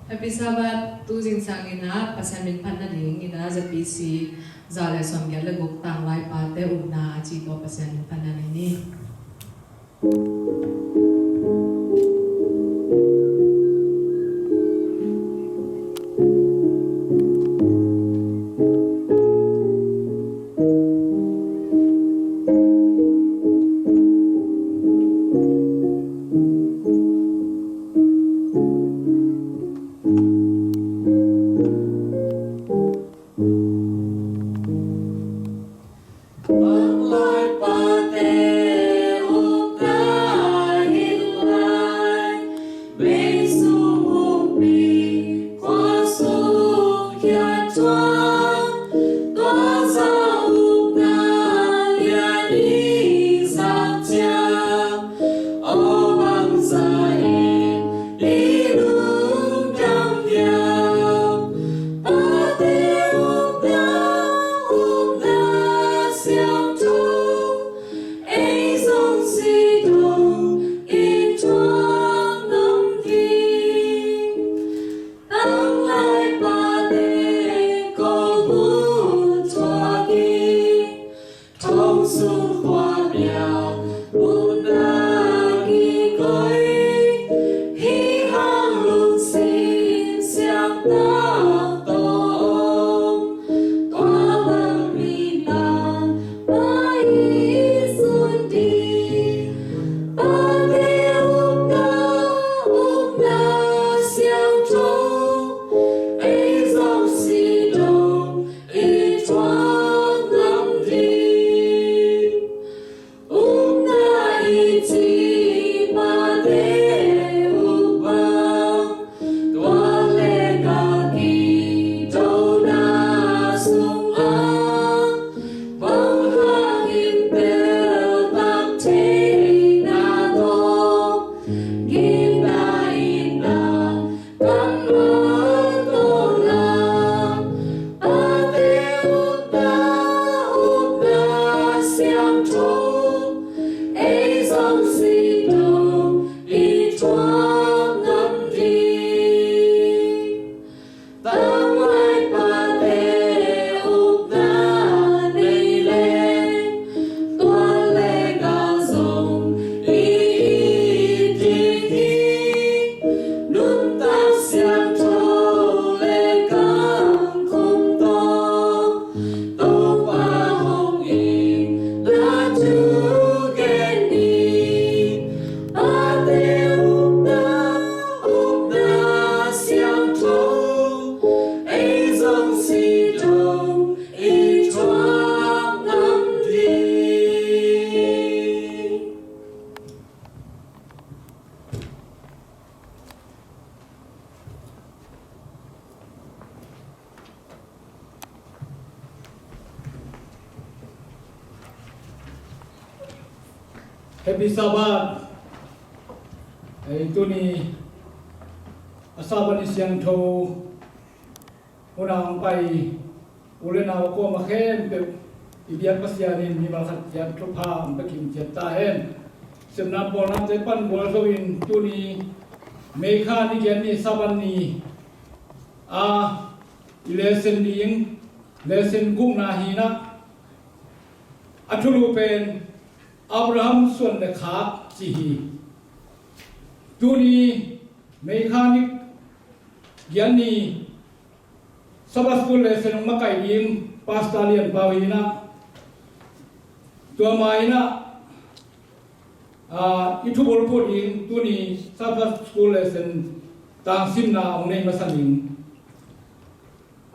Happy Sabbath tu jing sang ina pasamin pan na ding ina za PC zale som gel gok tang lai pa te una chi to pasamin pan na ni Happy Sabbath. Itu ni asaban siang tho unang pai ulena ko makhen pe ibiat pasianin ni balkhat jat thupa ampekim jata hen semna bolna jepan bol sowin tu ni mekha ni gen ni saban ni a lesson ding lesson gung na hina athulu pen Abraham suan le khap chi tu ni mechanic yani sabas school lesson makai dim pastalian pawina tua maina itu bolpo dim tu ni sabas school lesson tang simna ongne masaning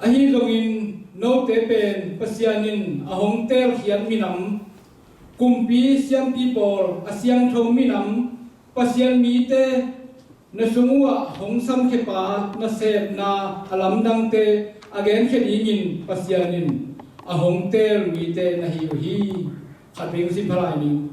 ahi longin no te pen pasianin ahong tel khian minam kumpi siam people asyang thong minam pasian mi te na sungua hong sam khepa na sep na alam dang te again khedingin pasianin ahong tel mi te na hi khatbeng sim phalai ni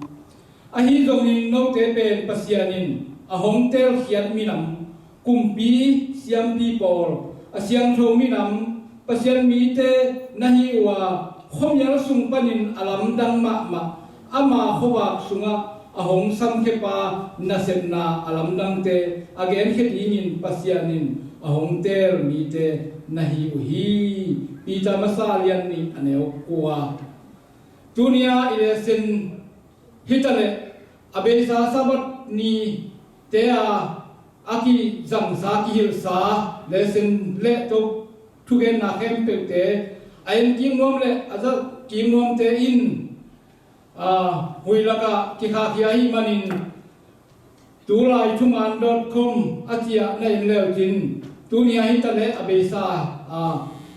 ahi zongin no te pen pasianin ahong tel khiat minam kumpi siam people asyang thong minam pasian mi te na hi wa khomyal sung panin alam dang ma ama khowa sunga ahong sam kepa nasem na alam dang te again khet ingin pasianin ahong tel mi te nahi uhi pita masalian ni aneo kwa dunia ile sen hitale abesa sabat ni tea aki jam sa ki hil sa le sen le to thugen na khem pe te ain kim nom le aza kim nom te in huilaka ki kha ki hi manin tulai.com atia nei leo jin dunia hitale abesa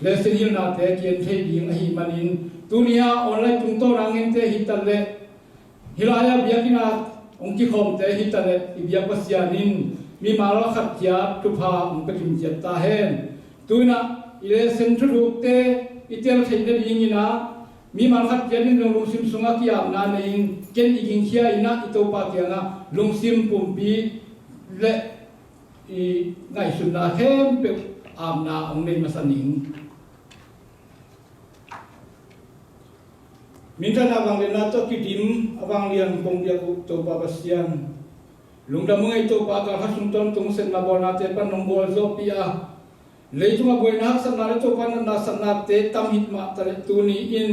le sen hil na te kien thei ding hi manin dunia online tung to rangin te hitale hilaya biakina ongki khom te hitale ibia pasianin mi mala khatia tupa ongpakim jetta hen tuina ile sentru te itel theide dingina mi mal khatia nin lungsim sunga ki amna nein ken iging khia ina itopa kianga lungsim pumpi le I ngai sunna hem pe amna ongnei masaning minta awang lena to kidim awang lian kong dia to pa pasian lungda mungai to pa ka hasungton tung sen na bona te pan nonggol zo pia leitunga boina sanna to pan na sanna te tam hitma tare tuni in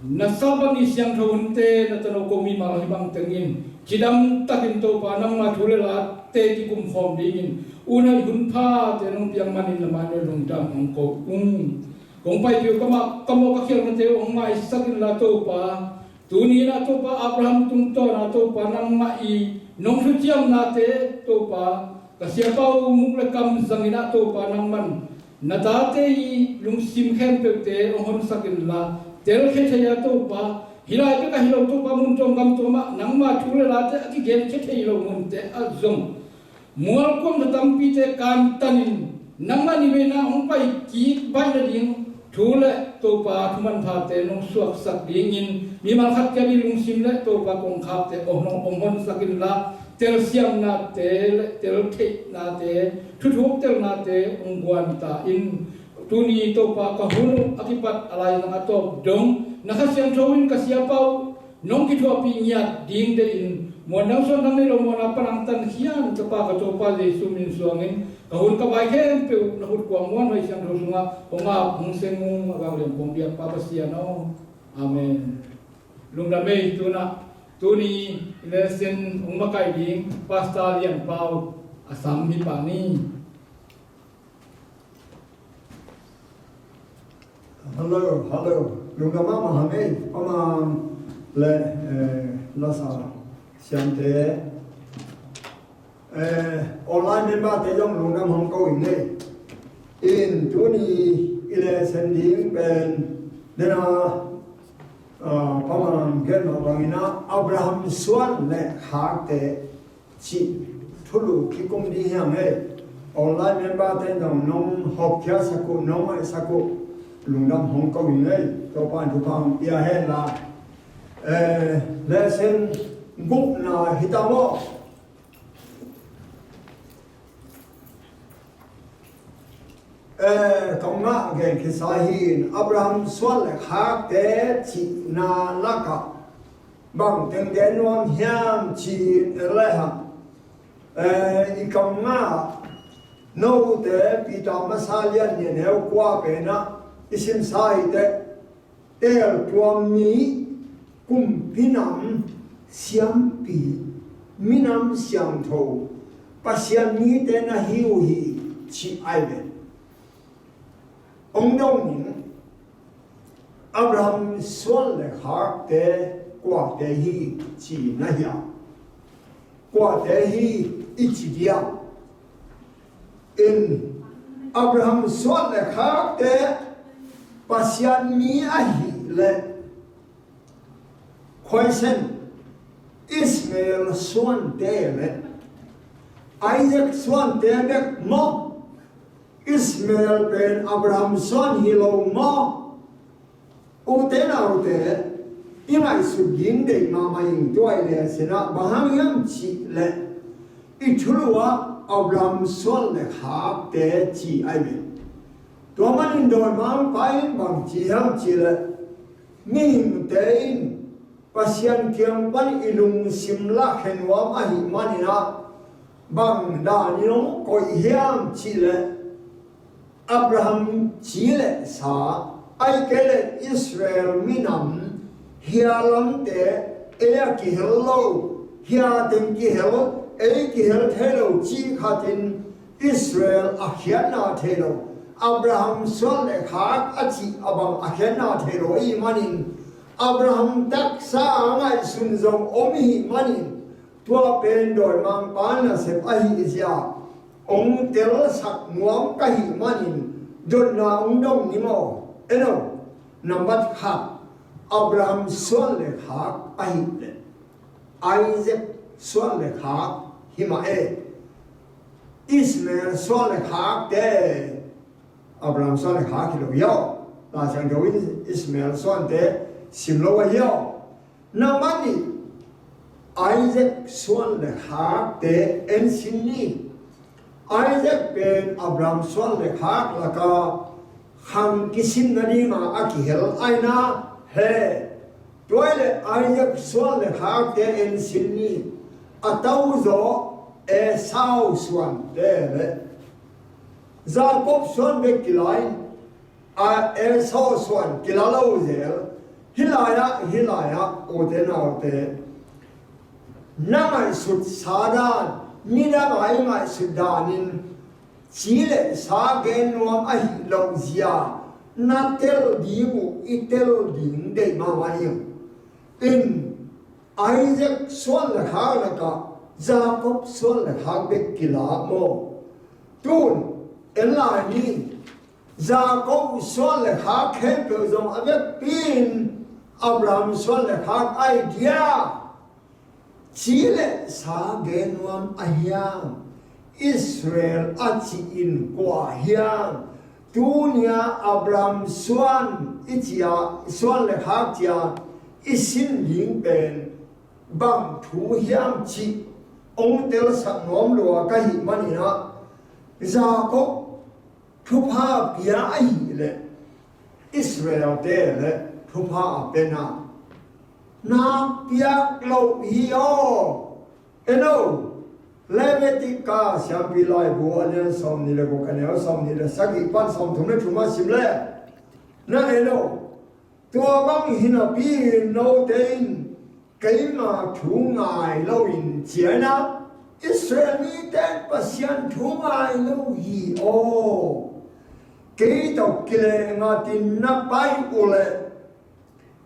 nasabang isyang thonte na tano ko mi ma hibang tengin kidam takin to pa nang ma thulela te ki kum khom dingin una hun pha te nong piang manin la mane lungdam ong ko kong pai piu kama kamo ka khel na te ong mai sakin la to pa tuni na to pa Abraham tung to na to pa nang ma I nong thu chiam na te to pa ka sia pau muk le kam zangina to pa nang man na ta te I lung sim khem pe te ong hon sakin la tel khe thaya to pa hilai pe ka hilo to pa mun tong kam to ma nang ma thule la te ki gen khe thai lo mun te azom mual kom da tampi te kan tanin nang ma ni ve na ong pai ki bai na ding thule to pa thuman pha te nong suak sak ding in mi mal khat ka bi lung sim le to pa kong khap te ong nong ong hon sakin la tel siam na te tel the na te thu thuk tel na te ong guan ta in tuni to pa ka hunu akipat alai na atop dong nakasiang thawin ka sia pau nong ki thua pi nya ding de in mo nang son nang lo mo na panang tan hian ka pa ka to pa le sumin suangin ka hun ka bai khem pe na hut kwang mon hoi siang ro sunga onga hung sengung agang lem pom biak pa pasia no amen lungda mei tuna tuni lesson umakai ding pastor lian pau asam mi pa ni hello lungda ma hame ama le lasa siante online member te yong lungda hong ko in nei in tuni ile sending ben dena paman gen bangina Abraham swan le hak te chi thulu ki kum di ham he online member te dong nong hop kya saku nong ai saku lungdam hong ko in nei to pan tu pang ia hen la le sen gup na hitamo công ngã cái sahin Abraham xuân là khác thế chỉ na laka bằng tiếng đến non hiam chỉ lệ hàm ý công ngã nô thế bị tao masalian nhìn theo qua bên á isim sai thế el tuam mi cùng pinam xiam pi minam xiang thâu pasian mi thế na hiu hi chỉ ai bên ông đông những Abraham xuân là khác thế qua thế hi chỉ na hiểu qua thế hi ít chỉ điệu in Abraham xuân là khác thế pasian mi ahi le khoai sen Ismail xuân thế le Isaac xuân thế được mo Ismail ben Abraham son hilo mo ute na ute ingai su ging de mama ing toy le sena bahang yam chi le ichulwa Abraham son le khak te chi ai me to man in doi mang pain bang chi ham chi le ning te in pasian kiam pan ilung simla khenwa ma hi manina bằng đà nhung coi hiam chỉ lệ Abraham chỉ lệ sa ai cái lệ Israel minam hia lam te ea ki hello hia tem ki hello e ki hel hello chi khatin Israel akhian na thelo Abraham sol le khak achi abang akhian na thelo I manin Abraham tak sa ngai sun zong omi manin tua pen doi mang pan na sep ahi izia ong tel sak nuam kahi manin don na ong dong ni mo eno number khat Abraham sol le khak ahi le Isaac sol le khak hima e Ismael sol le khak te Abraham sol le khak ki lo yo la sang do Ismael sol te sim lo wa yo na mani Isaac sol le khak te en sin ni Isaac ben Abraham sol le khak la ka khang kisim na ni ma akihel aina he toile Isaac sol le khak te en sin ni atau zo Esau suan te le Jacob suan be kilai a Esau suan kilalo zel hilaya o te na o te namai sut sadan nida mai sudanin chile sa gen nuam ahi long zia na tel dimu itel ding de ma wani in Isaac suan la kha la ka Jacob suan la kha be kila mo tun elani Jacob suan la kha khe pe zong ave pin Abraham suan la kha idea Chile sa genuam ahyang Israel achi in kwa hyang tunia Abraham suan itia suan le khak tia isin ling pen bang thu hyang chi ong tel sak nom lo ka hi manina Jacob thu pha pia ai le Israel te le thu pha pena na piak lo hiyo eno Levitica siampi lai bo alen som ni le ko kaneo som ni le sagi pan som thumne thuma simle na eno tua bang hina pi no tein keima thungai lo in chiana Israel ni ten pasian thungai lo hi o ke to kile ngatin na pai ule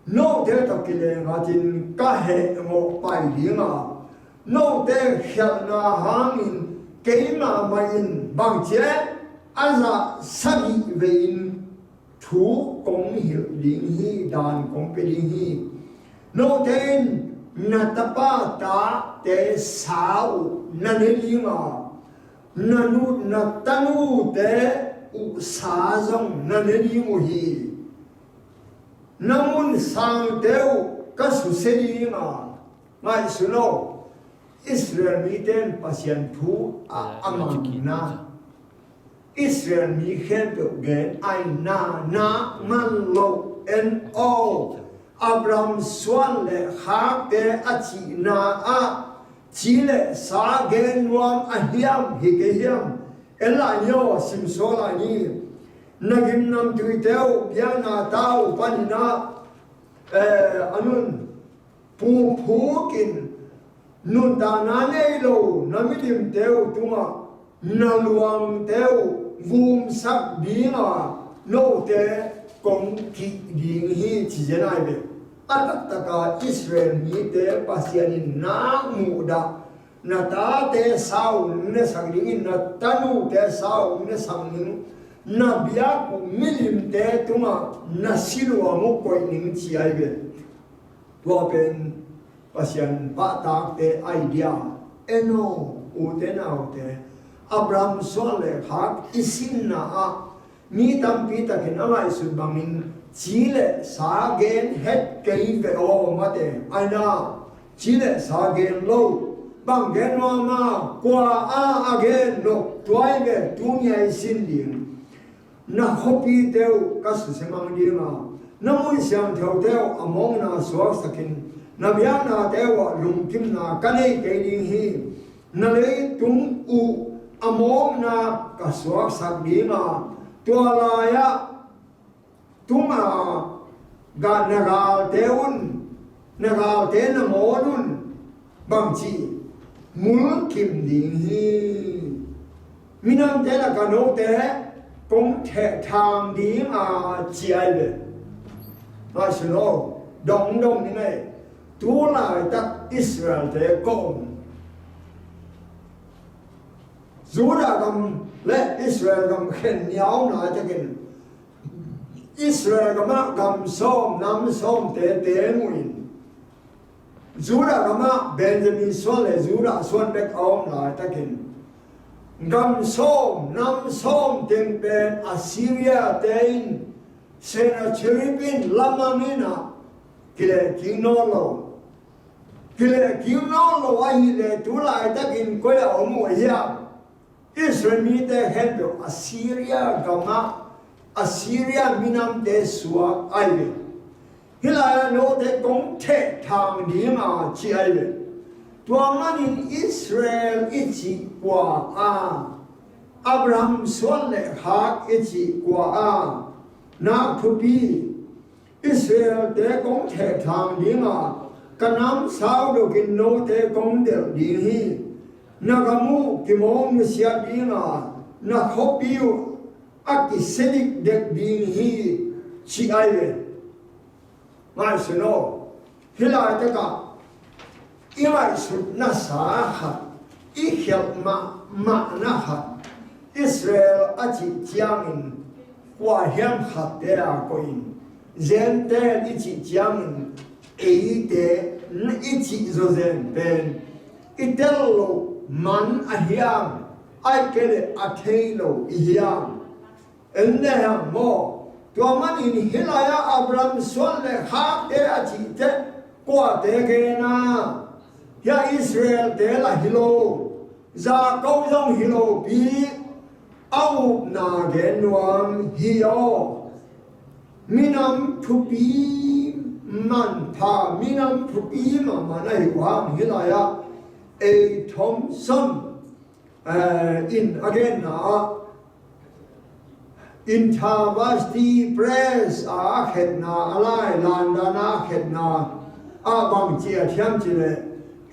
no te to kile ngatin ka he mo pai linga no te khel na hangin keima main bang che aza sabi vein thu kong hil ding hi dan kong pe ding hi no ten na tapa ta te sao na ne linga na nu na tanu te u sa zong na ne lingu hi namun sang teu kasu sedi nga ngai suno Israel mi ten pasien thu a amang na Israel mi khen pe gen ai na man lo en o Abraham swan le khak te achi na a chile sa gen wam a hiam hi ke hiam ela nyo sim so la ni nagim nam tuiteu piana tau panina anun kin nun ta na nei lo namilim teu tunga naluang teu vum sak dinga no te kong ki ding hi chi jenai be atak Israel ni te pasianin na muda na ta te sau ne sangding na tanu te sau ne sangning na biya ku milim te tunga na silwa mo koi ning chi ai be tua pen pasian pa tak te idea eno u te na u te Abraham sole khak isin na a mi tam pi takin angai su bangin chile sa gen het kei ve o mate aina chile sa gen lo bang gen ma kwa a again no tuai ve tunya isin ding na hopi teu kasu semang dinga namun siang teu among na suak sakin na biang na teu lungkim na kanei ke ding hi na lấy tung u amom na ka suak sak di ma tua la ya tung ga nagal te na monun bang chi mul kim ding hi minam te la ka no te kong the thang di chi ai le ma sino dong ni này tu lại tak Israel te kong Judah gam le Israel gam khen nhau na cho kinh Israel gam som nam som te nguin Judah gam Benjamin son le Judah son back on la ta kinh gam som nam som ten ben Assyria tein Sennacheribin lamamina kile kinolo ai le tu lại ta kinh ko ya omu ya Israel mi te hen Assyria gama Assyria minam te suwa ai le hilaya no te kong the thang di ma chi ai le tua man in Israel ichi kwa Abraham son le ha ichi kwa na thupi Israel te kong the thang di ma kanam sao do kin no te kong del di hi nagamu kimong siya di na hopiu akisedik dek di hi chi ai le mai suno hilai te ka imai sut na sa ha ihyal ma na ha Israel achi jiangin kwa hiam hat te a koin zen te ichi jiangin eite ichi zo zen ben itelo man ahiam ai kele athelo ihiam enne ham mo to man in hilaya Abraham son le ha te achi te kwa te ke na ya Israel te la hilo za câu dong hilo bi au na gen nuam hiyo minam thupi man tha minam thupi ma manai wam hilaya A Thompson in again in Tavasti Press khet na alai landa na khet na bang chia thiam chile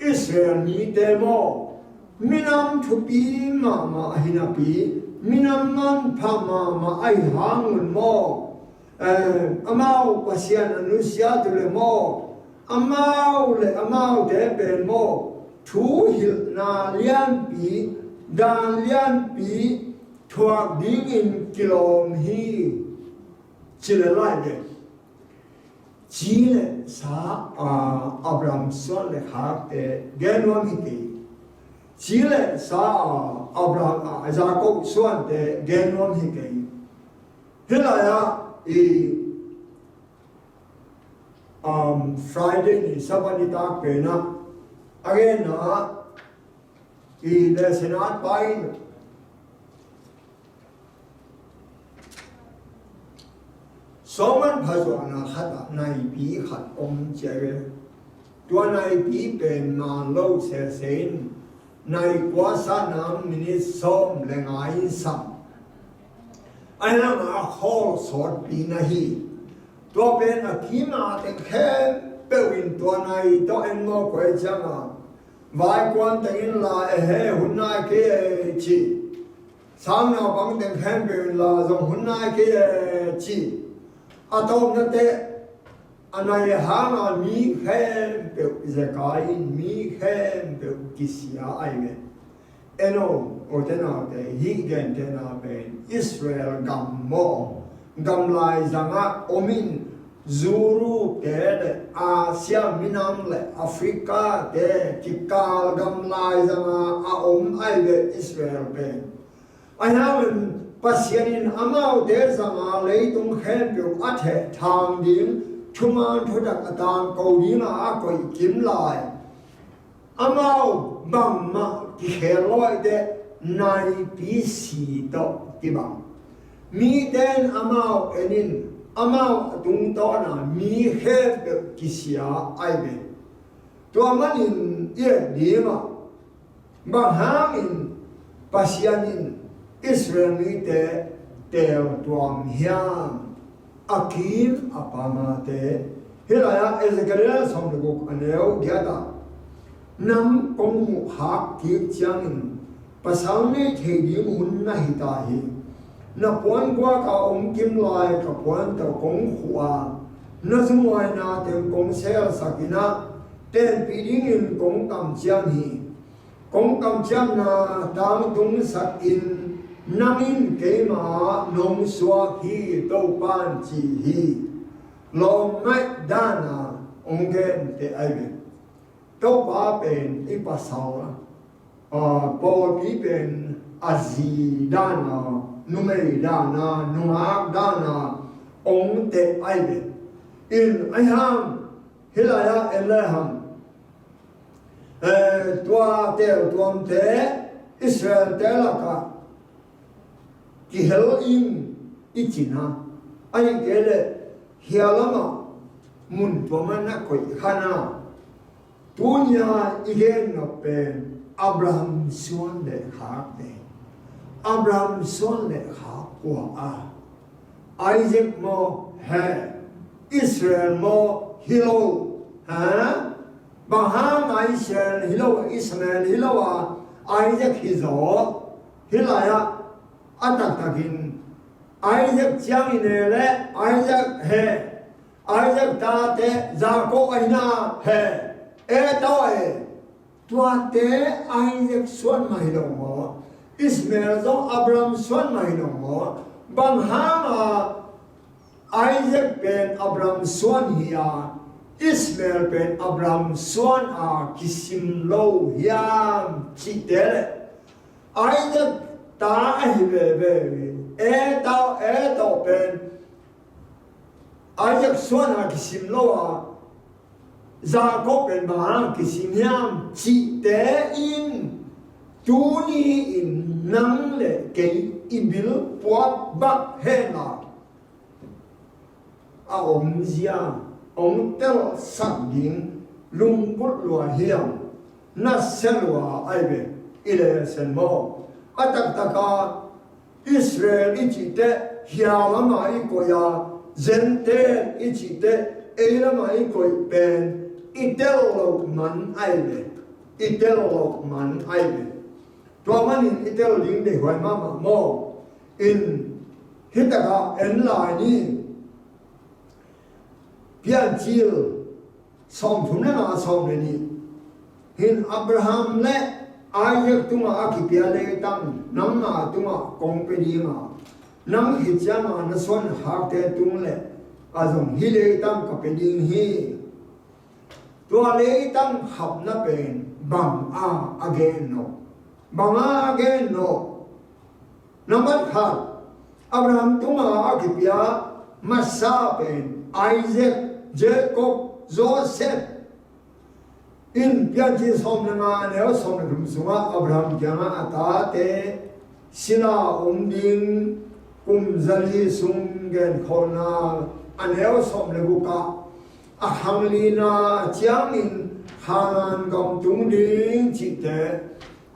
Israel ni demo minam thupi ma ahina pi minam man pha ma ai hangun mo amau pasian anusia tule mo amau de ben mo thu hil na lian pi dan lian pi thuak ding in kilom hi chile lai de chile sa Abraham son le khak te genwam hi ti chile sa Abraham Jacob son te genwam hi ke hilaya Friday ni sabani tak pe na again the Senate by Soman Pazwana Hata Naibi Hat Jere Duanaibi Ben Man Low Sain Nai Kwasanam Minis Som Lengai Sam I am a whole sort Binahi Do Ben Akima and Ken Bewin Duanai Do and Mo Kwajama Vai quan tình là hệ hôm nay cái chị sáng nào bằng tình khen biển là dùng hôm nay cái chị tôm nó tệ anh này hàng là mi khen biểu giờ cái mi khen biểu kỳ sĩ ai vậy eno ở thế nào để hiện gần thế nào bên Israel gầm lại rằng omin Zuru te Asia Minam le Africa te Tikal gam lai zanga ai ve Israel ben I have pasianin amau te zanga leitung khen biểu athe thang dim chuman thodak atang ko dina a koi kim lai amau bamma ki kheloi de nai pi si to ki bang mi ten amau enin amau tung to na mi he kisia ai be to manin ye ni ma bang hangin pasianin Israel mi te tel tuam hiam akim apama te hilaya Ezekiel som de guk aneu gyata nam kong mu hak ki chiangin pasal ne thedi mun na hita hi na puan kwa ka kim lai ka puan ta kong khua na zumoi na tem kong sel sakina ten piding in kong kam chiang hi kong kam chiang na tam tung sak in namin ke ma nong swa hi to pan chi hi long mai dana ongen te ai to pa pen ipasawla Paul pi pen azi dana numeri dana nuak dana ong te ai in ayam hilaya elaham tua te tuam te Israel te laka ki hel in ichina ai gele hialama mun pamana koi khana tunya igen no pen Abraham son le khak de Abraham son le khak kwa Isaac mo he Israel mo hilo ha baham Israel hilo Ismail hilo Isaac hizo hilaya atak takin Isaac chiang inele Isaac he Isaac tate Jacob aina he toy tua te Isaac suan mai lo mo Ismail zo Abraham suan mai lo mo bang hama Isaac ben Abraham suan hiya Ismail ben Abraham suan kisim lo hiam chi tere Isaac ta ai be tao ben Isaac suan kisim lo Jacob ben bahang kisim hiam chi te in tu ni in nang le ke ibil puat bak hena ông zia ông tel sang ding lung bút lua hiam na selwa aibe ile sen mo atak taka Israel ichite hialama ikoya zente ichite eilama ikoi ben itelo man aibe tuamanin itel ling de hoi mama mo in hitaka en lai ni pian chiu som thum na som ni hin Abraham le Isaac tunga akipia le tam nam ma tunga kong pe di ma nam hi chama na son hak te tung le azong hi le tam ka pe ding hi tua le tam hap na pen bang again no number 3 Abraham tunga akipia masa pen Isaac Jacob Joseph in pianchi som nga leo som rum sunga Abraham kyanga atate sila ding kumzali sungen khona aneo som leguka ahanglina chiangin hanan gom tung ding chite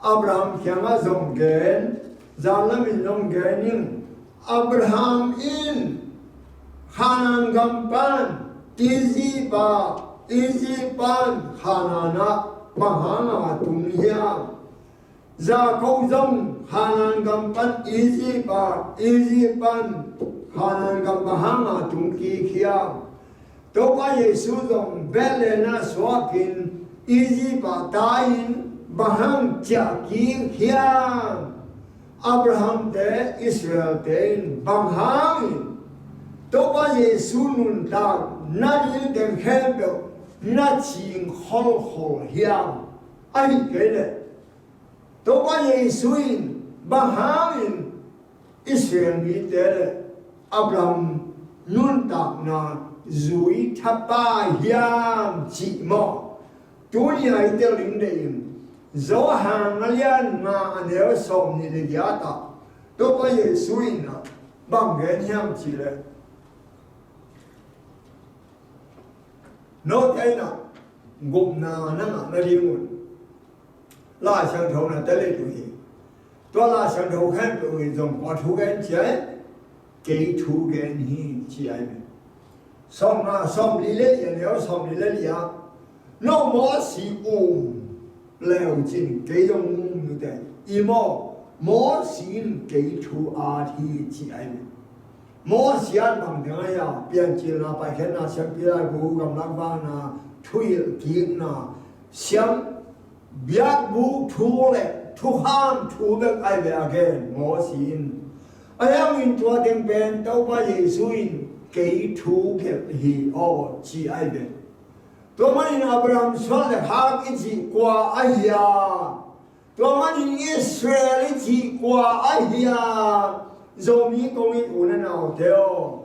Abraham kyanga zonggen zalamin nonggenin Abraham in hanan gampan izipan hanana mahana tumhiya Jacob zong hanan gampan izipan hanan gampahanga tumki khiya toka Yesu zong belena swakin izipa tain bahang chaki khiya Abraham te Israel te banghangin toba Yesu nun ta na ni den khembe na ching hol hiam ai kele toba Yesu in bahangin Israel ni tere Abraham nun ta na zui thapa hiam chi mo tu ni ai te ling de in zo hang alian na anel som ni de yata toba Yesu in na bang gen hiam chi le no taina gum na rimun 拉相头呢得来注意，多拉相头看注意从把出根钱，给出根你起来没？上啊上里来也了，上里来呀，那么是了进给用有的，一么先给出阿提起来没？么先bằng tiếng呀，变起那白天那相比来不咁难办那，吹劲那，相别不出来，出汗出的爱别个么先，哎呀，因昨天变都把耶稣因给出给he哦起爱别，多么因阿布拉姆说的哈一起过哎呀，多么因以色列一起过哎呀。Zomi kongi unan au teo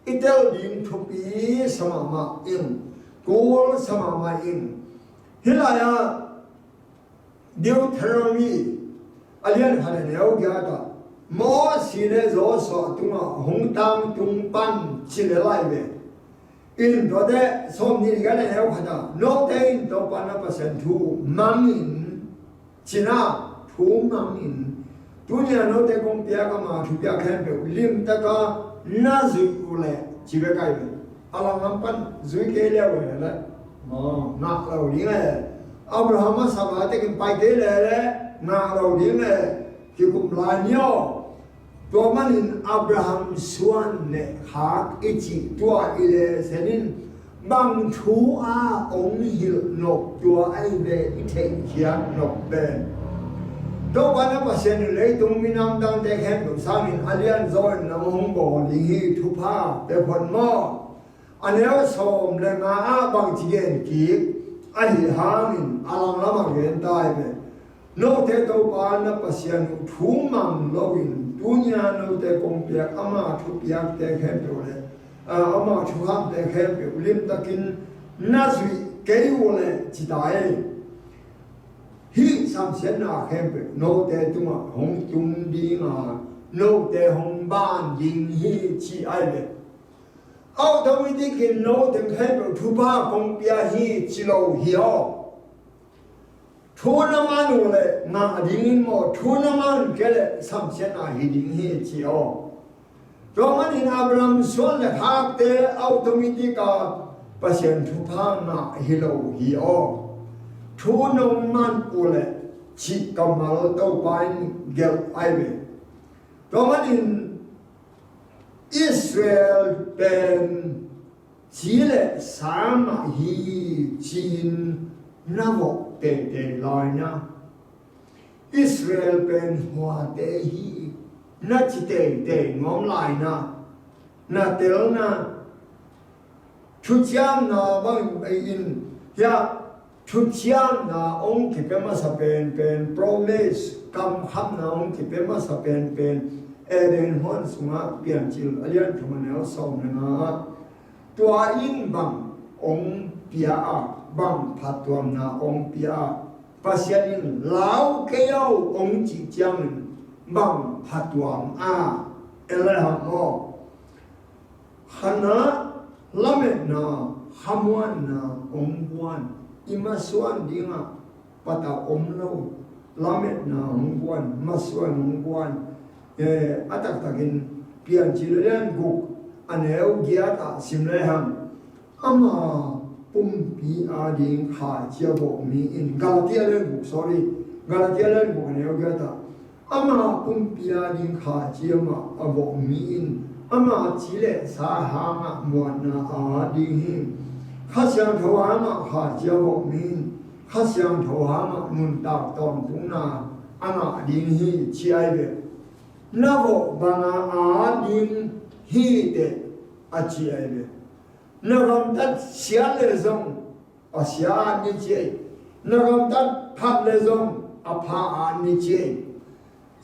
itel dim thupi samama in kul samama in hilaya Deuteronomy alian hanen au gyata mo sine zo so tunga hongtang tungpan chile laibe in dode somni gane au khada no tein to pana pasen thu mamin china thu mamin dunia no te kong pia ka ma thu pia khen pe lim ta ka na zui ule chi be kai be ala ngam pan zui ke le we le mo na lo li le abraham sa ba te kin pai ke le na lo li le ki kum la nyo to man in abraham suan ne ha e chi tua ile senin bang thu a ong hil no tua ai be i the chia no be đâu có nó mà xem lấy tung minam đang để khen được sang mình alien rồi nó không bỏ đi thu pha để phần mò anh nếu xóm lên mà bằng chỉ gen kịp anh hà mình alang lắm mà gen tai về nó thế đâu có nó mà xem thu mầm lo in dunia nó để công việc ama thu việc để khen được đấy ama thu ham để khen được lim ta kinh na suy cái vô này chỉ đại hi sam sen na khem pe no te tuma hong tung di nga no te hong ban yin hi chi ai le au da wi ti kin no te khem pe thu ba kong pia hi chi lo hi o thu na ma nu le na ding mo thu na ma ke le sam sen na hi ding hi chi o do man in abraham so le ha te au da wi ti ka pasien thu pa na hi lo hi o thu nông man ule chỉ cầm mal tàu bay gel ai về đó mà in Israel bên chỉ là sam hi chin navo tê tê lại nha Israel bên hoa tê hi na chỉ tê tê ngom lại na tel na chu chiam na bang in ya chút chiang na ông thì phải mà sắp bên promise cầm khăm na ông thì phải mà sắp bên Eden hôn sung á biển chil alian chúng mình nói xong na tua in bằng ông bia bằng phát tuam na ông bia pasianin lau kêu ông chỉ chiang bằng phát tuam elaham mo hana lamet na hamuan na ông buan imasuan dinga pata omlo lamet na hongguan masuan hongguan atak takin pian chilen guk aneu giata simleham ama pumpi ading kha chiabo mi in galatia len guk sorry galatia len guk aneu giata ama pumpi ading kha chiama abo mi in ama chile sa hama muana ading khá sang thấu á mà khá chiếu bộ mình khá sang thấu á mà nguồn tạo tòm cũng là anh ạ điên hi chi ai về nó bộ bằng điên hi để chi ai về nó gom tất xia lệ dòng xia như chị nó gom tất phát lệ dòng phá như chị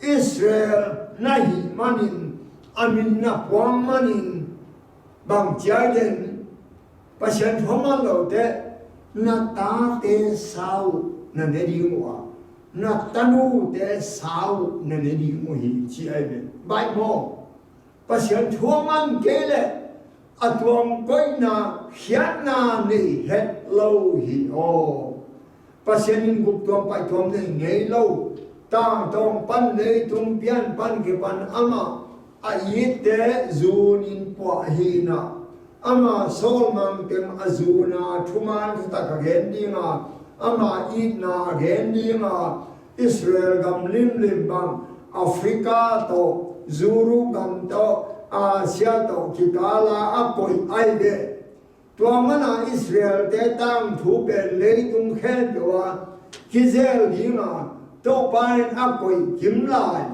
Israel nahi manin amin na quang manin bằng trái đến pasien thoman lo te na ta te sau na ne di mo na tanu te sau na ne di mo hi chi ai be bai mo pasien thoman ke le atuam koi na hiat na ni het lo hi o pasienin gup tuam pai tuam ne ngei lo tang tong pan nei tung pian pan ke pan ama a yite zunin po hina ama sol mang tem azuna thuman ta ka gendinga ama idna gendinga Israel gam lim lim bang Africa to zuru gam to Asia to kikala apoi aide tuamana Israel te tang thu ben leitung khen doa kizel dinga to pain apoi kimlai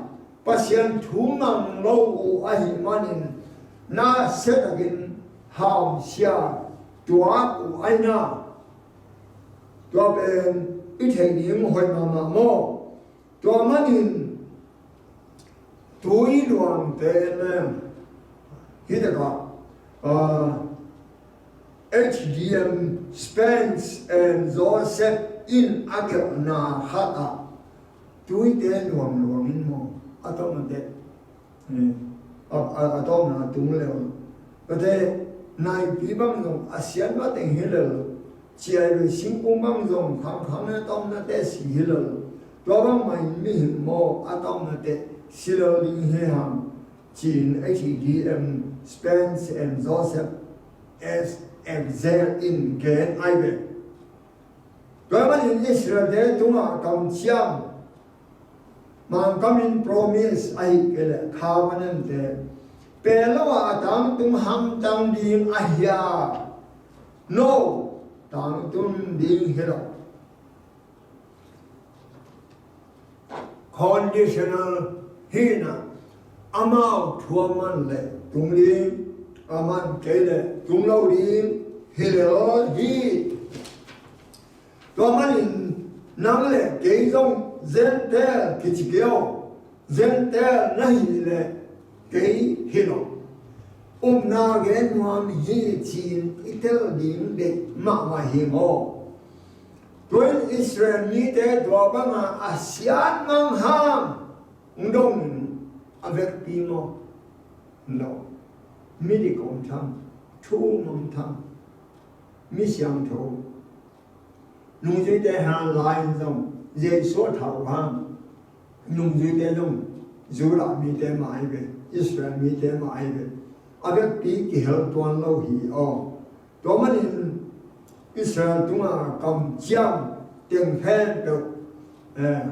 pasien thu mang lo u ahi manin na setagin ham sia tua u aina tua ben ithei nim hoi mama mo tua manin tui luang te nem hidaka HDM Spence and Joseph in Agna Hata tui te luang in mo atom na te atom na tung leo kate nai pi bang dong ASEAN ba teng hilal chiai le singkung bang dong khang khang na tom na te si hilal to bang mai mi mo atom na te silo ling he ham chin HDM Spence and Joseph as exile in Gen Ibe to bang in Israel de tunga kam chiam mang kamin promise ai kele khawanan te pelawa tang tum ham tang ding ahya no tang tum ding hero conditional hina amau thuaman le tungling aman kele tunglo ding hero hi tomanin nang le keizong zentel kichigeo zentel nahi le kei hino na gen nuam hi chin itel ding de ma ma hi mo tuen Israel mi te dwa ba ma ASEAN mang ham undong avec pi mo no mi di kom tham thu mong tham mi xiang tho nung ji de han lai zong dễ số thảo ham nung duy tế nung dù là mi tế mãi về Israel mi tế mãi về à biết tí kỳ hợp toàn lâu hì đó mà nên Israel chúng ta cầm chiam tiền khen được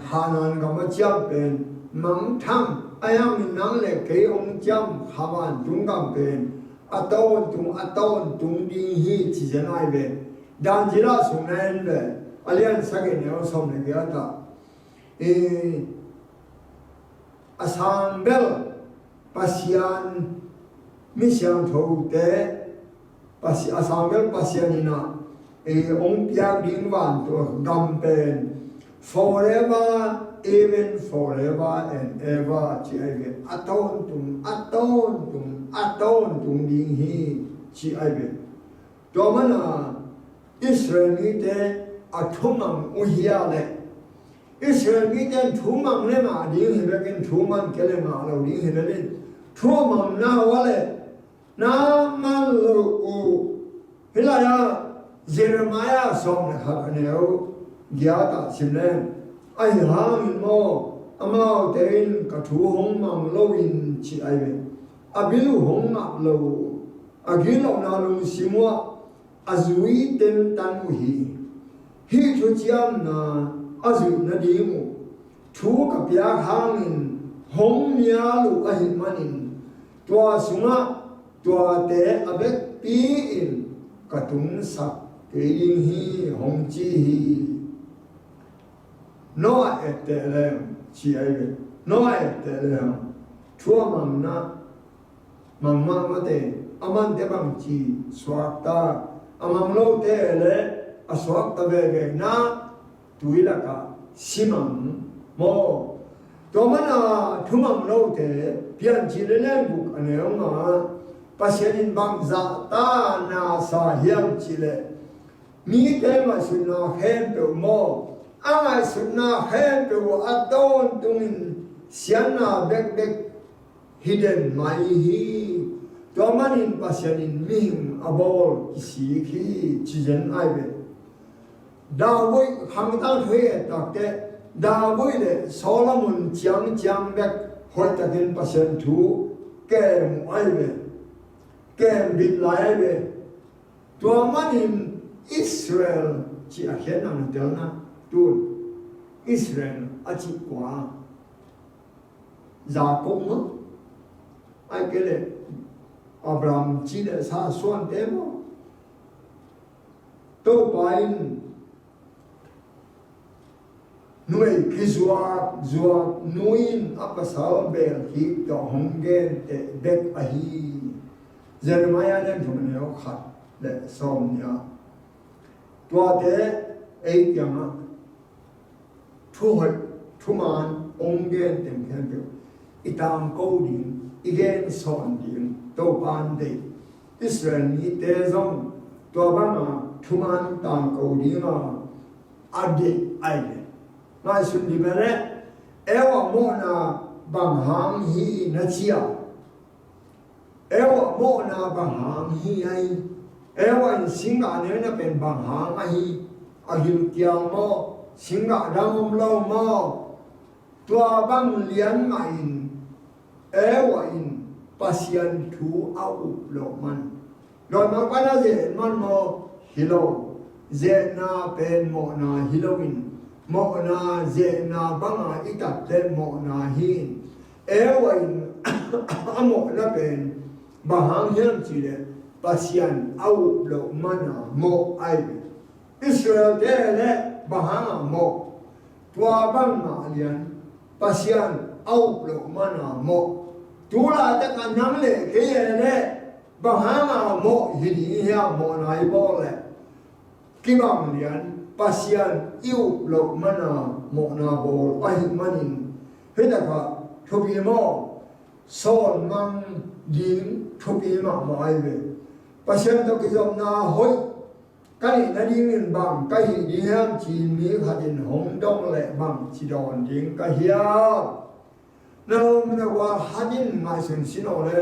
Hà Nội cầm chiam bên mắng thăm ai ăn mình nắng lệ cái ông chiam Hà Nội chúng cầm bên à tôn chúng đi hi chỉ dân ai về đàn chỉ là xuống nên về alian sage neo som ne gya ta asambel pasian mission tho te asambel pasianina ong pia ding wan to gam pen forever even forever and ever chi ai ve aton tum ding hi chi ai ve to mana Israel ni te a thumang uhia le Israel mi ten thumang le ma ding he bekin thuman kele ma lo ding he le thumang na wale na man lo u hilaya Jeremiah som le kha ne o gyata simle ai ha min mo amao tein ka thu hong mang lo in chi ai ve abilu hong ma lo agilo na lu simwa azui ten tan hi hi chu chiam na azu na di mu thu ka pya khang in hong mia lu a hi manin tua sunga tua te abek pi in ka tung sak ke ing hi hong chi hi no a ete le chi ai ve no a ete le thua mang na mang ma ma te aman te bang chi swakta amam lo te le aswak tabege na tuilaka simam mo tomana thumam lo te pian chi le le buk aneonga pasienin bang za ta na sa hiam chi le mi te ma sunna hem pe mo angai sunna hem pe wo adon tungin siana bek bek hidden mai hi tomanin pasienin ming abol isi ki chijen aibe ดาวิดคำตั้งเฮียตักเตดาวิดเลยโซโลมอนจังแบบหอยตะเกินประเสริฐทูแกมไอเวแกมบิดไลเวตัวมันอินอิสราเอลที่อาเขียนนั่นเดียวนะตูนอิสราเอลอาจิกว่าจากงมั้งไอ้เกลอับรามจีเดสาส่วนเต็มตัวไปหน่วยกิจวัตรหน่วยอัปสาวเบลที่ต่อหงเกนเตเด็กอหีเจอร์มายาเนี่ยทุกเนี่ยขัดและสอมเนี่ยตัวเตไอ้ยังทุมันองเกนเต็มแค่เดียวอีตามกูดินอีเกนสอนดินตัวปานเดอิสราเอลนี่เตจงตัวบ้านทุมันตามกูดินอาเดไอเดนายสุนิเบเรเอวโมนาบังฮังฮีนัชยาเอวโมนาบังฮังฮีไอเอวอินสิงห์เนี่ยนะเป็นบังฮังไออาหิลเกียงโมสิงห์ดังมลโมตัวบังเลียนไงเอวอินปัสยันทูเอาโลมันโดยมันก็น่าจะมันโมฮิโลเจน่าเป็นโมนาฮิโลวินโมนาเจนาบังอาอิตัดเตโมนาฮินเอวินโมนาเป็นบางเฮียนจีเลปัสยันเอาโลมานาโมไออิสราเอลเตเลบางโมตัวบังอาเลียนปัสยันเอาโลมานาโมตัวละตะกันนังเลเกยเลบางโมฮิดีเฮียโมนาไอโบเลกิบังเลียนpasien iu lo mana mo na bol ai manin heda ka thobi mo son mang ding thobi ma mai ve pasien to ki jom na hoi kai na ding in bang kai di ham chi mi kha din hong dong le bang chi don ding ka hia na na wa hadin mai sen sino le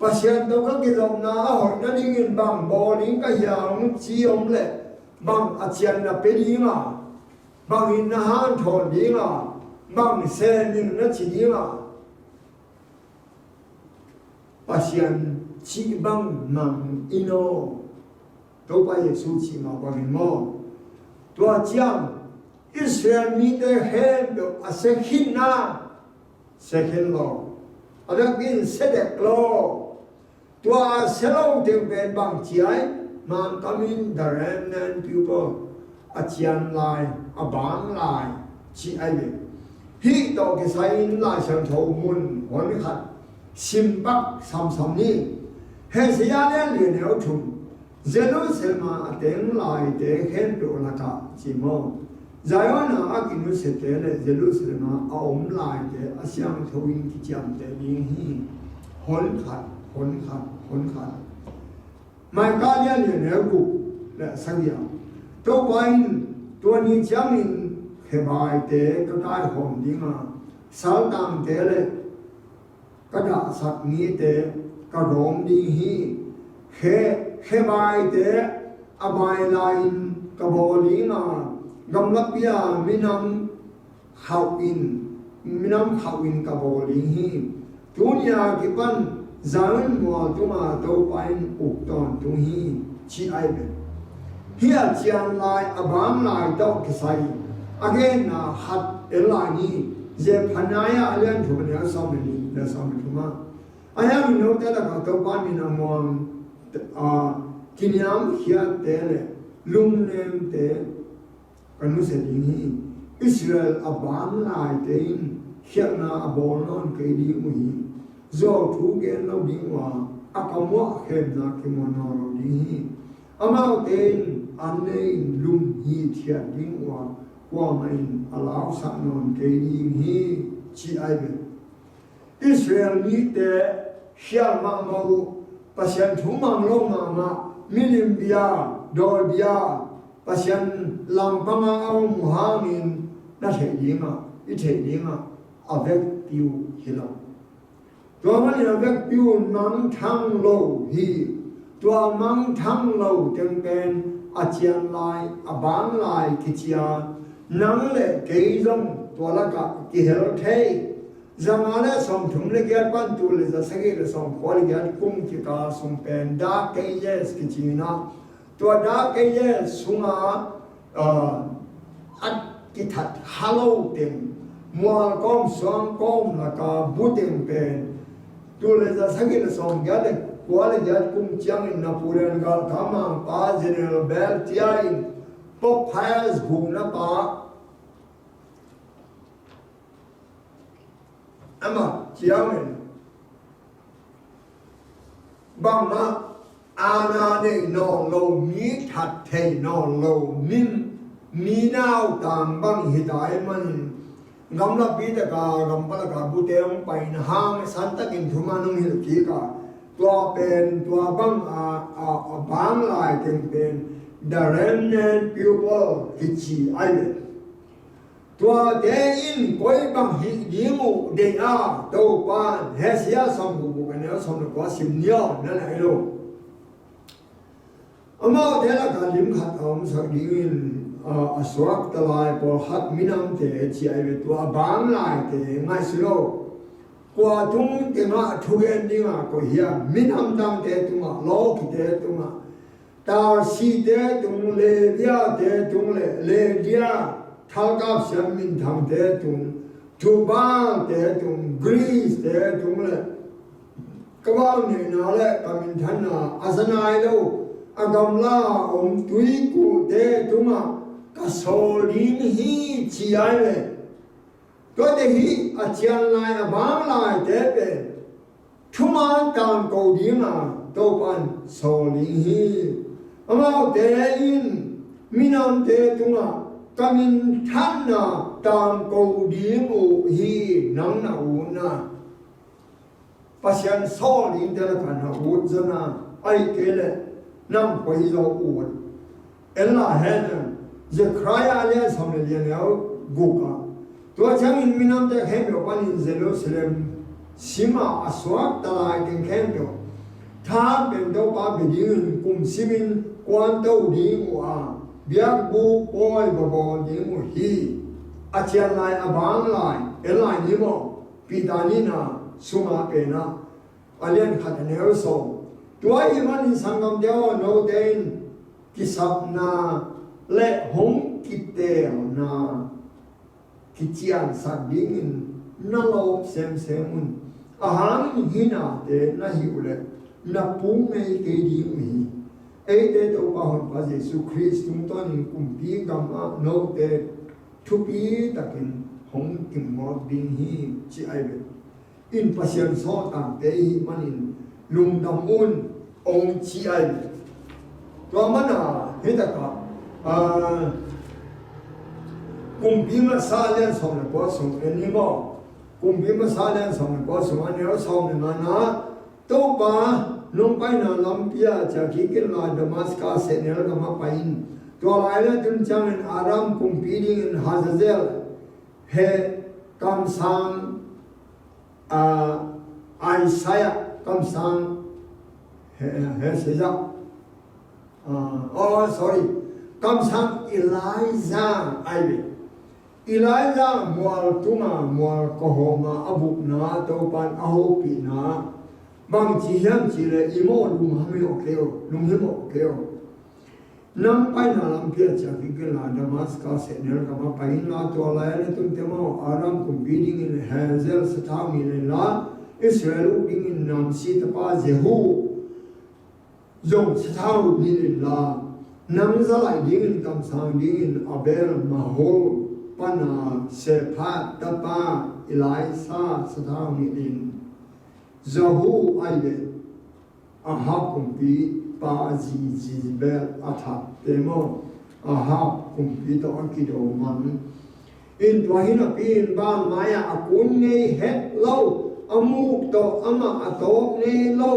pasien to ka ki jom na hoi na ding in bang bol ding ka hia hong chi om le bang acian na pedinga bang in na han thon dinga bang sen in na chi dinga pasian chi bang mang ino to pa yesu chi ma ba mo to chiam israel mi te hen do asekhin na second law adak bin sedek law to selo de ben bang chi ai man coming the remnant people a chian lai a bang lai chi ai ve hi to ke sai in lai sang tho mun hon khat sim bak sam ni he sia le le ne au thum jerusalem a teng lai te khen do la ka chi mo zion a kinu se te le jerusalem a om lai te a siang tho in ki cham te ding hi hon khat mai ka lia le ne ku la sang ya to pain to ni chang in he bai te ka kai hom ding ma sal tang te le ka da sak ni te ka rom ding hi he bai te a bai lain ka bo li ma gam la pia minam khau in ka bo li hi dunia ki pan zan mo tuma to pain uk ton tu hi chi ai be here chiang lai abang lai to kisai again na hat elani je phanaya alen thubnya samni la samni thuma aya mi no ta ka to pa mi na mo kinyam hia te le lum nem te kanu se ding hi israel abang lai te in hia na abon non ke di mu hi zo thu gen lo ding wa akamwa khem na ki mo no lo ding hi amao ten anei lum hi thia ding wa kwa mai alaw sa non ke ding hi chi ai be israel ni te hia ma mo pasien thu mang lo ma milim bia dol bia pasien lam panga au muhangin na the dinga I the dinga avec piu hiloตัวมันเนี่ยแบบปิวมังทั้งโลฮีตัวมังทั้งโลจึงเป็น อาเจียนลายอาบางลายกิจยานังเล่เกยจงตัวละกะกิเฮลเทจังอะไรสมถุงเล็กยัดปันตัวเลยจะสักกี่สมขวดยัดกุ้งกิกาสมเป็นดาเกยสกิจินะตัวดาเกยสสุงาอัดกิทัดฮัลโหลเต็มมัวก้อมสวงก้อมละกาบุเต็มเป็นตัวเลยจะสักกี่สมยัดขวดยัดกุ้งจังอินนาปูเรนกาทามังปาเจเนลเบลที่ไอ้ปกพายสบุกนะปาอามาเจียงเองบางนะอาณาเนนอนโลมีทัดเทนอนโลมินมีนาวตามบางหิตายมันกำลังปีตะกากำปะกาบุเตงไปนะห้างสันตะกินทุมานุงหิลกีกาตัวเป็นตัวบางบางลายเป็น the remnant people กิจีไอเวตัวเดอินคอยบังหิมูเดียตัวปานเฮเซียสมบูรณ์กันแล้วสมบูรณ์สิบเนียนั่นแหละลูกอามาเดลักลิมขัดอมสักดินสวักตลายพอขัดมินามเตจีไอเวตัวบางลายเตง่ายสิโลกว่าทุ่งเตงะทุเรนดิงะก็เฮียมินามตังเตตุงะโลกิเตตุงะตาสีเตตุงเลเดียเตตุงเลเดียท่ากับเสียงมินทำเตตุงจูบานเตตุงกรีซเตตุงเลยกบ้านนี่นาเลยกมินทันนาอาสนายโลอากำลาอมตุยกูเตตุงะกะโซลินฮีจีไอเลยก็เดฮีอาเจียนลายอาบางลายเตเป็นทุมาตังกูดีมาตัวปันโซลินฮีอามาเตอินมินามเตตุงะกามินทันนาตามกูดีมูฮีนังนาอูนาปัศยันโซลินเดลกันนาอูจนาไอเกเลนังไปโลอูดเอลลาเฮนจะใครอะไรสมัยเรียนแล้วกุกะตัวฉันมินามเตเข้มอยู่ปันอินเซลูสเลมสิมาอสวักตลายกันเข้มอยู่ถ้าเป็นตัวป้าเป็นยืนกุมสิมินกวนตัวดีมัวเบียกบูปอยบบอดีมุฮีอาเจียนลายอบางลายเอลายนิโมปีตานีนาสุมาเปนะอาเลียนขัดเนวโซตัวอีมันอิสังกัมเดียวโนเดนกิสับนาและหงกิเตลนากิจยันสักดิ่งนั่งโลกเซมเซมุนอาหารหินาเตน่าหิวเลยนับปุ้งไม่เกดีมุฮีเอเดตอุปาหอนพระเยซูคริสต์ตุงตอนนี้กุมพีกัมอาโนเตทุปีตะกินหงกิมมอดินฮีจีไอเวอินปัสยันโซตังเตฮีมันอินลุงดำอุนองจีไอเวตัวมันเฮตกะกุมพีมาซาเลนสองในปอสงเอนิโมกุมพีมาซาเลนสองในปอสงอันเดียวสองในนั้นนะตัวป้าลงไปนาลัมเปียจากที่กินลาดมัสกัสเนลก็มาไปอินตัวลายละจุนจังอินอารามคุมพีดิงอินฮาซาเซลเฮคำสั่งไอซายคำสั่งเฮเซจักsorry คำสั่งอิไลซาไอเวอิไลซามัวตุมามัวโคโฮมาอบุกนาตัวปันอาหูปีนาบางทีเห็นทีเลยอีโมลุงหาไม่โอเคโอลุงเห็นโอเคโอน้ำไปนาลัมเพียจากที่กินลาดมัสกัสเนลก็มาไปนาตัวลายเลยตุ้งเตมาอารามคุมบีดิ้งอินเฮเซลสถามีเลยละอิสราเอลดิ้งอินนามซีตป้าเจฮูยงสถามีเลยละน้ำสลายดิ้งอินคำสั่งดิ้งอินอัเบลมาโฮปนาเซพัตตป้าอิไลซาสถามีอินZahu aile ahab kumpi pa zibel atha temo ahab kumpi to akido man in twahina pin ban maya akun nei het lo amuk to ama atop nei lo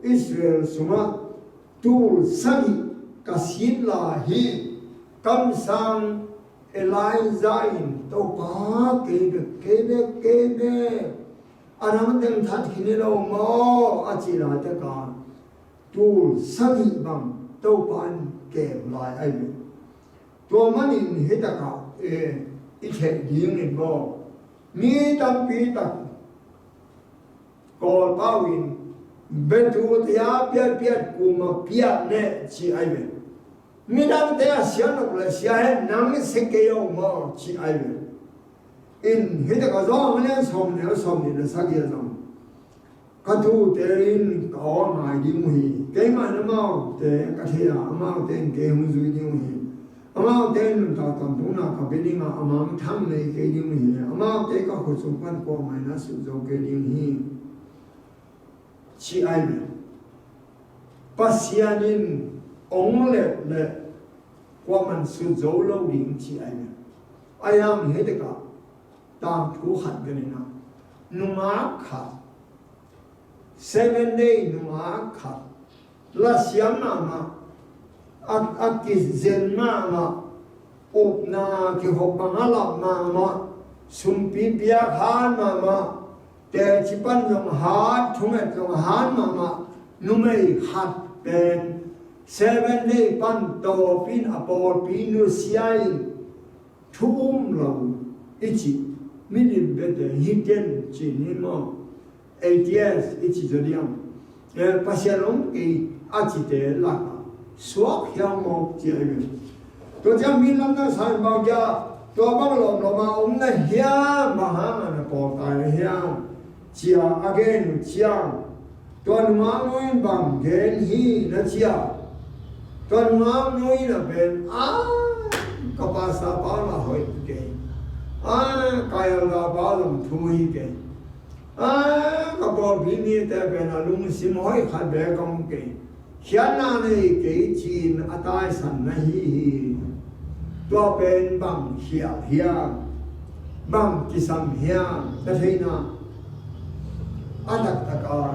Israel suma tul sagi kasit la hi kam sang Elijah to pa kebeอารามันเต็มทัดขินเราโมอาจิราตะการตูสักิบังเต้าปัน kẹp lại ai vậy tua mà nhìn hết tất cả ít hệ riêng này bo mi tâm pi tâm còn bao in bên tu thì biết biết cùng mà biết nè chỉ ai vậy mi tâm thì xiên được là xiên hết nắm sẽ kêu mà chỉ ai vậy in hết tất cả do mà nên xong thì là sao kia xong cái thu tiền có mai đi mui cái mà nó mau để cái gì à mau tiền cái không duy đi mui mau tiền mình tạo tầm đúng là có cái gì mà mau thăm này cái đi mui mau cái có cuộc sống quan của mày nó sử dụng cái đi mui chỉ ai biết pasianin ông lệ qua mình sử dụng lâu điểm chỉ ai biết ai làm hết tất cả tam thu hạt cái này nào numa khát 7 day numa khat la siam na ma akis zen ma upna ki hopangala ma sumpi bia khan ma te chipan jong ha thumet jong han ma numei khat pen 7 day pan to pin apor pin nu siai thum lo ichi minim bete hiten chinin mo ATS ichi zodiam pasialom ki achite la suak hiang mo chi ai to jam min lam na san bao ja to bang lom lo ma om na hia ma ha na po ta hia chia again chia to ma noin bang gen hi na chia to ma noin na ben kapasa pa la hoi ke kaya la ba lom thui ke các bộ phim này tại vì là luôn xin hỏi khai bé công kỹ hiện nay này cái chuyện ở tại sân này tua bên bằng hiệp bằng cái sầm hiệp cái thế nào anh đặt cả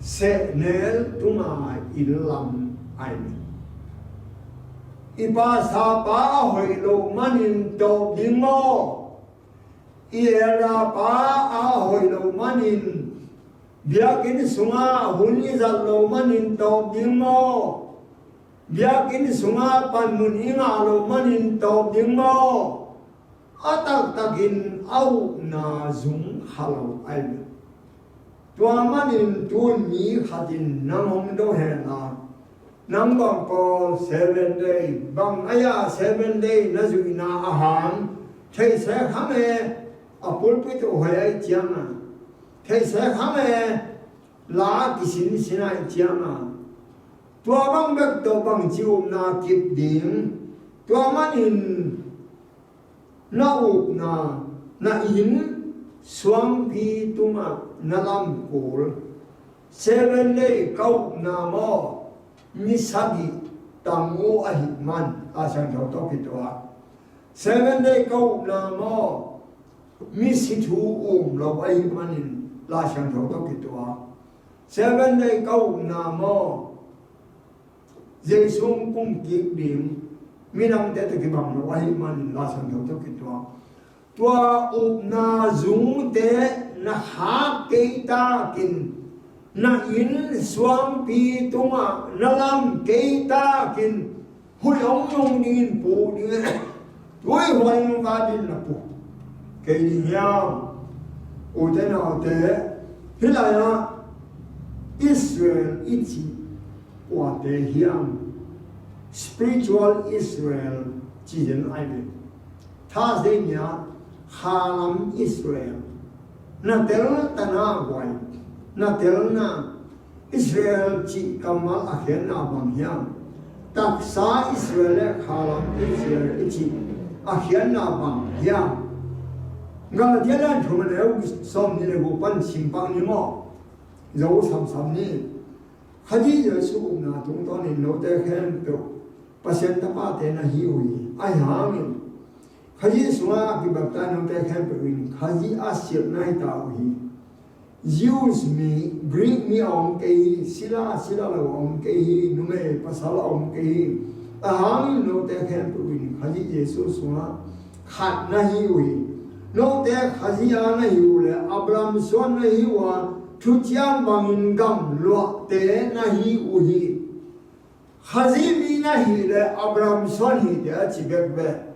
sẽ nên chúng ta làm ai ipa sa pa hồi lộ manin to điên mò Iera pa ahoy lo manin biakin sunga huni zal lo manin to dingmo biakin sunga pan mun inga lo manin to dingmo atak takin au na zum halo ai tua manin tun mi khatin namong do he na nam bang ko 7 day bang aya 7 day na zu ina aham thei se khame apol pe to hoya chiama thei se khame la kisin sinai chiama tua bang bek to bang chiu na kip ding tua manin na up na in swam pi tuma nalam kol 7 day kau na mo misagi tamu ahitman asang thau kitwa 7 day kau na mo misitu lo ahitmanin la sang thau kitwa 7 day kau na mo jesung kum kik dim minang te te kibang lo ahitmanin la sang thau kitwa tua up na zung te na ha keita kin na in swam pi tunga nalam keita kin hui ong yong din pu din hui hui ng ga din na pu kay din yang o te na te hilaya Israel ichi wa te hiam spiritual Israel chi den ai be tha de nya halam Israel na tel tana wai na telna Israel chi kamal akhen na bang hiam tak sa Israel khalam Israel chi akhen na bang hiam ngal dialan thuman eu som ni le go pan simpang ni mo zo sam ni khadi yesu na tung to ni no te khen to pasien ta pa te na hi ui ai ha mi khadi sunga ki bapta no te khen pe win khadi asir nai ta ui use me, bring me on kay sila la on kay nume pasala on kay ahang no te khem puin khaji Jesus sunga khat na hi wi no te khaji ya na hi ule Abraham son na hi wa thu chiam bangin gam lo te na hi u hi 哈西米那希嘞，阿布拉姆算希的几个呗，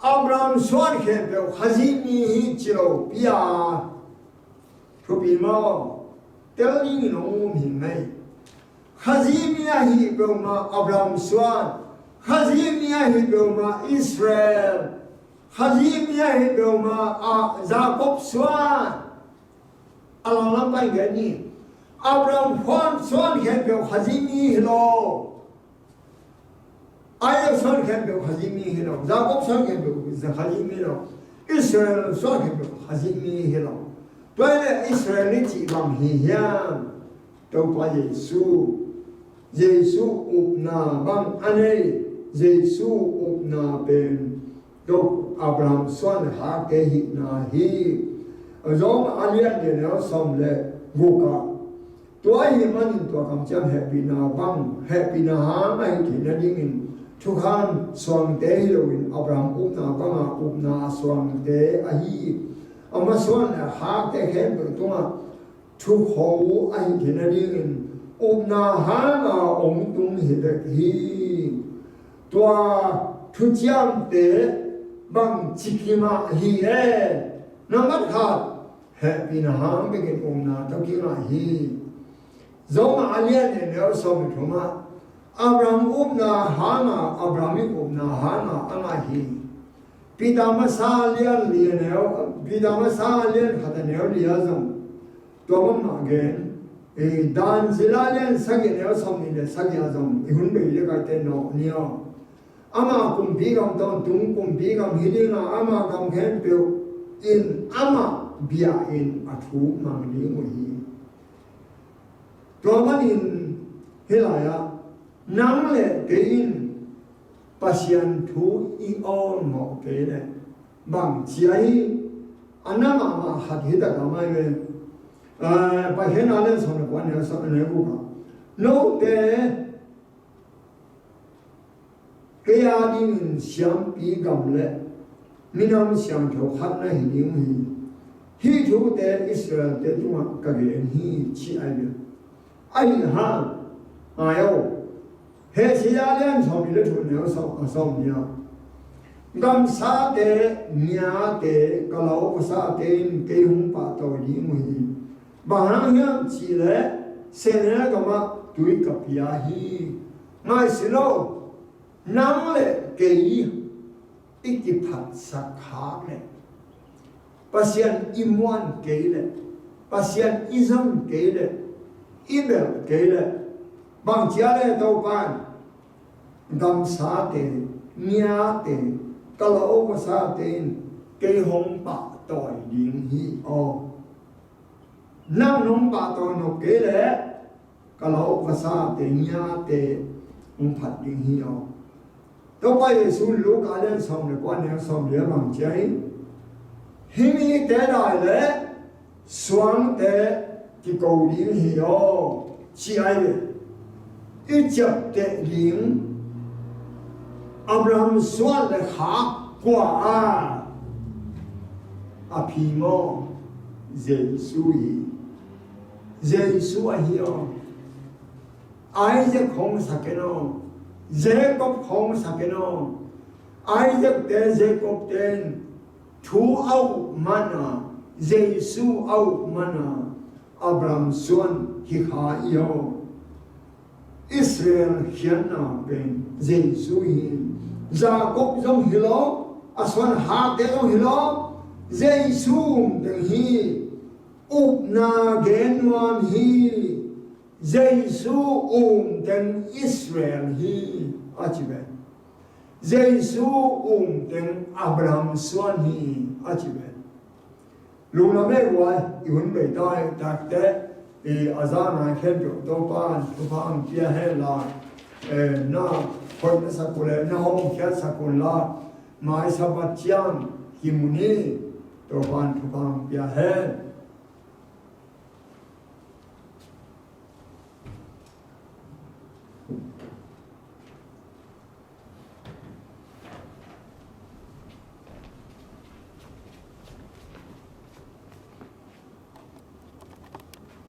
阿布拉姆算希的哈西米就比啊，出比毛，德里农民没，哈西米那希的嘛阿布拉姆算，哈西米那希的嘛以色列，哈西米那希的嘛雅各算，阿拉拉拜个你，阿布拉姆算希的哈西米咯。Ayah soal kempe hazimi hilo, Jacob soal kempe hazimi hilo, Israel soal kempe hazimi hilo. Tuai Israel chỉ bằng hiam, đâu có Giêsu, Giêsu upna bằng anh ấy, Giêsu upna bên, đâu Abraham soal hạ cái hit na hi, giống alien để nó xong lệ vô cả. Tuai hiam anh tuai cầm chăm happy na bằng happy na hang anh thì nó đi mình. Chú khăn xoang tế hiloin Abraham upna banga upna xoang tế ahi ama xoan ha tế khen bởi tunga chú hou ahi thina ringin upna hanga ong tung hidak hi tua chú chiam tế bang chikima hi namat khat happy na hang begin upna takima hi zong alien ne neo som thuma Abraham upna hana, Abraham upna hana anahi. Pidama salian lianeo, pidama salian khataneo liazam. Tuam again, dan zilalian sagineo somnile sagiazam. Ihun beli kate no nio. Ama kumpigam don tung kumpigam hidinga ama kam kempeu in ama bia in athu mangli muhi. Tuaman in hilaya. Nang le kein pasien thu I on mo ke le bang chiai anama ma hat hita ka mai le pa hen ale so ne kwan ne so ne ku ka no te ke ya din xiang pi gam le minam xiang tho khat na hi ding hi thu te Israel te tu ka ge hi chi ai le ai ha ayo He siya lian so mi le chu ne so mia. Gam sa de nya de ka lao sa de ke hung pa to li mu hi. Ba hang hiam chi le se ne ga ma tui ka pia hi. Ngai si lo nang le ke yi iki phat sa kha le. Pasian imuan ke le. Pasian izam ke le. Ibel ke le. Bang chia le tau pan gam sa te nia te kalau ko sa te ke hong pa toi ding hi o nam nong pa to no ke le kalau ko sa te nia te ong phat ding hi o to pa Yesu lu ka len som le kwa ne som le bang chai hi mi te dai le suang te ki ko ding hi o chi ai le一脚的灵 Abraham 算的哈瓜阿皮毛耶稣耶稣啊哟爱着空啥个喏耶国空啥个喏爱着的耶国的图奥曼啊耶稣奥曼啊 Abraham 算hi哈哟 Israel hiana ben Jesu hin Jacob jong hilo aswan ha te jong hilo Jesu deng hi upna genwan hi Jesu deng Israel hi achiben Jesu deng Abraham swan hi achiben luna me wa yun be dai tak te azana khen do pan to pan pia he la na khoi sa ko le na hom kya sa ko la mai sa ba chiang himuni to pan pia he